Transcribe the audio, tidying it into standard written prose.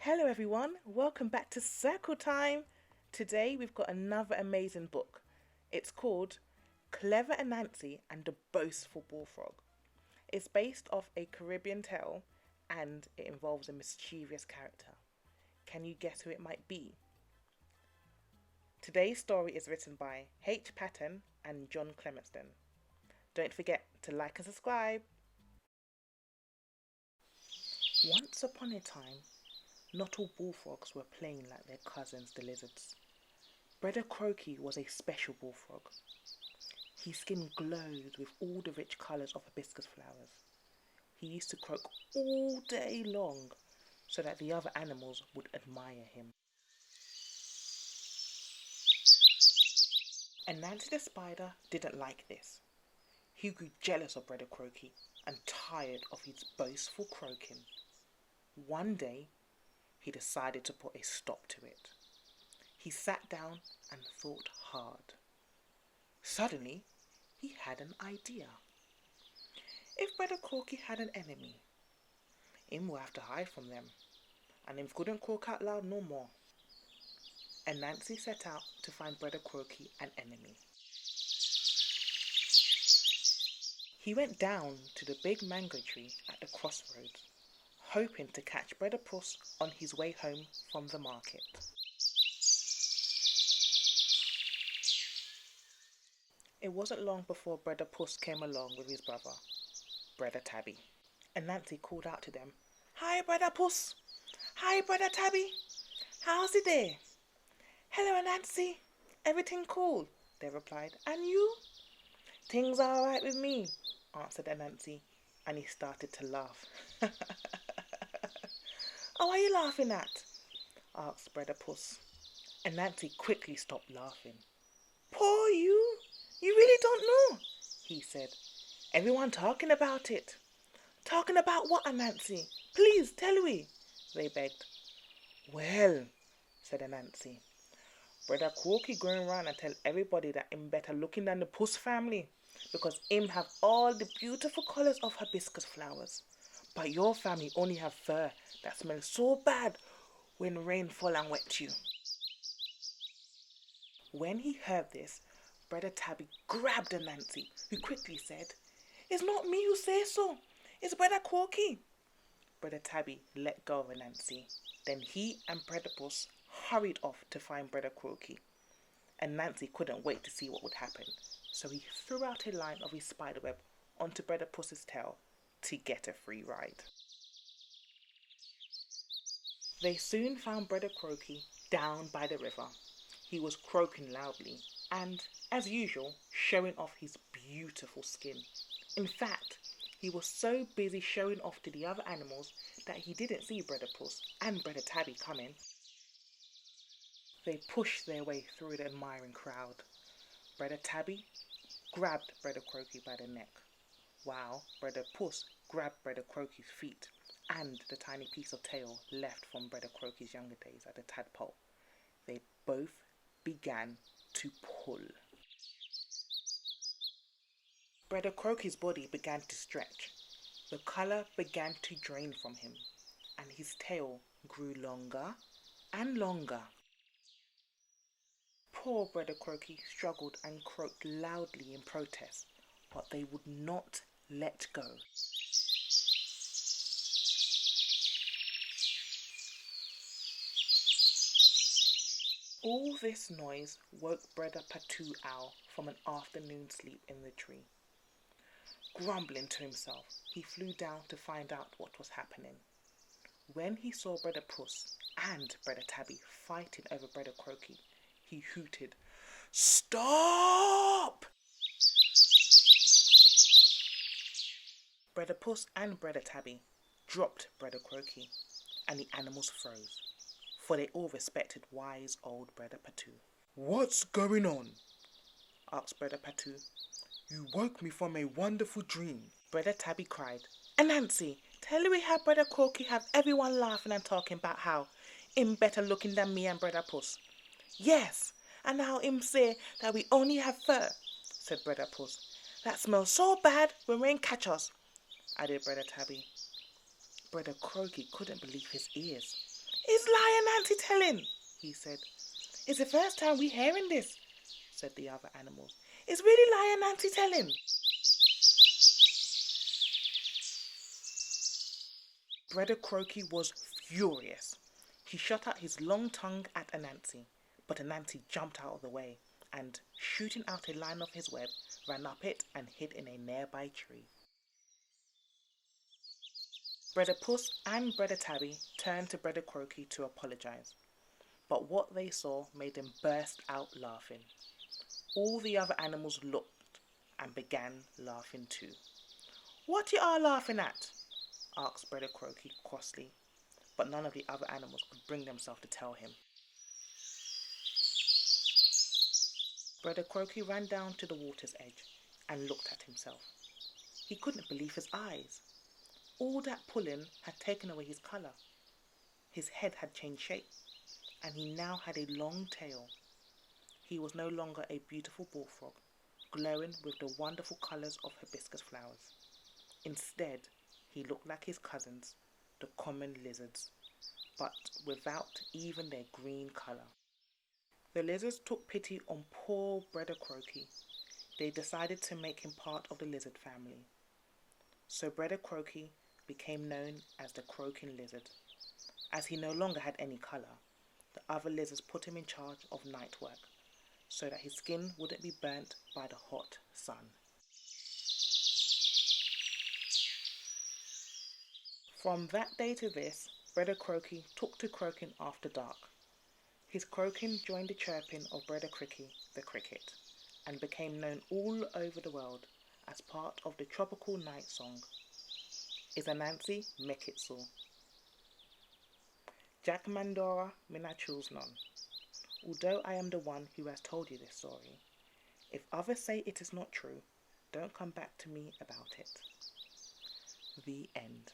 Hello everyone, welcome back to CircleTime. Today we've got another amazing book. It's called Clever Anansi and the Boastful Bullfrog. It's based off a Caribbean tale and it involves a mischievous character. Can you guess who it might be? Today's story is written by Patten and John Clementson. Don't forget to like and subscribe. Once upon a time, not all bullfrogs were playing like their cousins the lizards. Brother Croaky was a special bullfrog. His skin glowed with all the rich colours of hibiscus flowers. He used to croak all day long so that the other animals would admire him. Anansi the spider didn't like this. He grew jealous of Brother Croaky and tired of his boastful croaking. One day, he decided to put a stop to it. He sat down and thought hard. Suddenly, he had an idea. If Brother Croaky had an enemy, him would have to hide from them, and him couldn't croak out loud no more. Anansi set out to find Brother Croaky an enemy. He went down to the big mango tree at the crossroads, hoping to catch Brother Puss on his way home from the market. It wasn't long before Brother Puss came along with his brother, Brother Tabby. Anansi called out to them, "Hi, Brother Puss! Hi, Brother Tabby! How's it there?" "Hello, Anansi. Everything cool," they replied. "And you?" "Things are all right with me," answered Anansi, and he started to laugh. "Oh, what are you laughing at?" asked Brother Puss. Anansi quickly stopped laughing. "Poor you! You really don't know," he said. "Everyone talking about it." "Talking about what, Anansi? Please tell me," they begged. "Well," said Anansi, "Brother Croaky going round and tell everybody that him better looking than the Puss family, because him have all the beautiful colours of hibiscus flowers. But your family only have fur that smells so bad when rain fall and wet you." When he heard this, Brother Tabby grabbed Anansi, who quickly said, "It's not me who says so. It's Brother Croaky." Brother Tabby let go of Anansi. Then he and Brother Puss hurried off to find Brother Croaky. Anansi couldn't wait to see what would happen, so he threw out a line of his spiderweb onto Brother Puss's tail to get a free ride. They soon found Brother Croaky down by the river. He was croaking loudly and, as usual, showing off his beautiful skin. In fact, he was so busy showing off to the other animals that he didn't see Brother Puss and Brother Tabby coming. They pushed their way through the admiring crowd. Brother Tabby grabbed Brother Croaky by the neck, while Brother Puss grabbed Brother Croaky's feet and the tiny piece of tail left from Brother Croaky's younger days at the tadpole. They both began to pull. Brother Croaky's body began to stretch. The colour began to drain from him, and his tail grew longer and longer. Poor Brother Croaky struggled and croaked loudly in protest, but they would not let go. All this noise woke Brother Patoo Owl from an afternoon sleep in the tree. Grumbling to himself, he flew down to find out what was happening. When he saw Brother Puss and Brother Tabby fighting over Brother Croaky, he hooted, "Stop!" Brother Puss and Brother Tabby dropped Brother Croaky, and the animals froze, for they all respected wise old Brother Patoo. "What's going on?" asked Brother Patoo. "You woke me from a wonderful dream." Brother Tabby cried, "Anansi, tell me how Brother Croaky have everyone laughing and talking about how him better looking than me and Brother Puss." "Yes, and how him say that we only have fur," said Brother Puss. "That smells so bad when rain catch us," added Brother Tabby. Brother Croaky couldn't believe his ears. It's lie Anansi telling, he said. It's the first time we hearing this, said the other animals. It's really lie Anansi telling. Brother Croaky was furious. He shot out his long tongue at Anansi, but Anansi jumped out of the way and, shooting out a line of his web, ran up it and hid in a nearby tree. Brother Puss and Brother Tabby turned to Brother Croaky to apologise, but what they saw made them burst out laughing. All the other animals looked and began laughing too. "What you all laughing at?" asked Brother Croaky crossly, but none of the other animals could bring themselves to tell him. Brother Croaky ran down to the water's edge and looked at himself. He couldn't believe his eyes. All that pulling had taken away his colour. His head had changed shape, and he now had a long tail. He was no longer a beautiful bullfrog, glowing with the wonderful colours of hibiscus flowers. Instead, he looked like his cousins, the common lizards, but without even their green colour. The lizards took pity on poor Brother Croaky. They decided to make him part of the lizard family. So Brother Croaky became known as the croaking lizard. As he no longer had any colour, the other lizards put him in charge of night work, so that his skin wouldn't be burnt by the hot sun. From that day to this, Brother Croaky took to croaking after dark. His croaking joined the chirping of Brother Cricky, the cricket, and became known all over the world as part of the tropical night song. Is Anansi Mekitsul. Jack Mandora Minachul's none. Although I am the one who has told you this story, if others say it is not true, don't come back to me about it. The end.